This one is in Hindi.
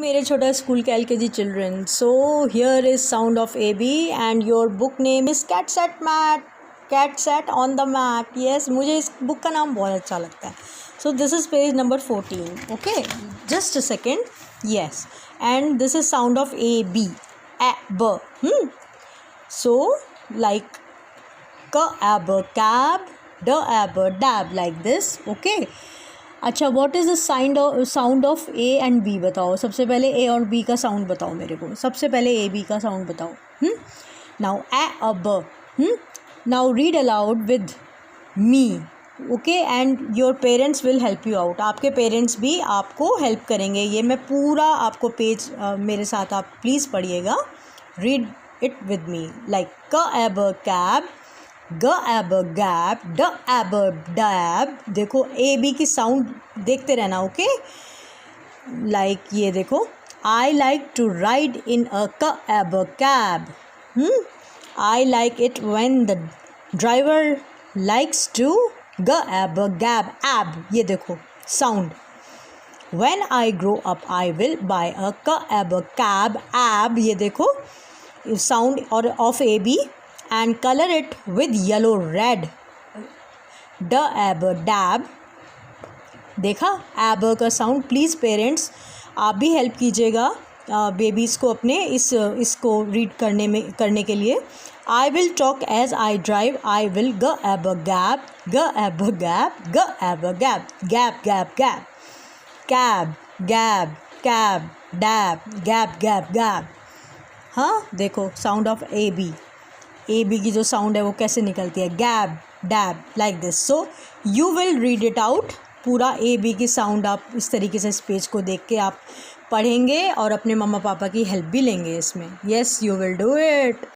मेरे छोटा स्कूल के LKG children. So here is sound of AB and your book name is Cat Sat Mat. Cat Sat on the Mat. Yes, मुझे इस बुक का नाम बहुत अच्छा लगता है. So this is page number 14. Okay, just a second. Yes, and this is sound of AB. A B. So like k a b cab, d a b dab, like this. Okay. अच्छा, what is the sound of a and b बताओ. सबसे पहले ए और बी का साउंड बताओ मेरे को. सबसे पहले ए बी का साउंड बताओ. नाउ ए ब. Now read aloud with me. Okay, and your parents will help you out. आपके पेरेंट्स भी आपको हेल्प करेंगे. ये मैं पूरा आपको पेज मेरे साथ आप प्लीज़ पढ़िएगा. Read it with me. Like क ए ब कैब, ग एब गैप, ड एब डैब. देखो ए बी की साउंड देखते रहना. ओके, लाइक ये देखो. I like to ride in a c ab cab. I like it when the driver likes to g ab gab ab. ये देखो sound. When I grow up I will buy a c ab cab ab. ये देखो साउंड और of A B. And color it with yellow red. D A B dab. देखा ab का साउंड. प्लीज़ पेरेंट्स आप भी हेल्प कीजिएगा बेबीज़ को अपने इसको रीड करने के लिए. I will talk as I drive. I will g ab gap, g ab gap, g ab gap, gap gap gap, cab gab cab dab, gap gap gap. हाँ देखो sound of A B. A B की जो साउंड है वो कैसे निकलती है. Gab dab, like this. So you will read it out. पूरा ए बी की साउंड आप इस तरीके से इस पेज को देख के आप पढ़ेंगे और अपने मम्मा पापा की हेल्प भी लेंगे इसमें. Yes, you will do it.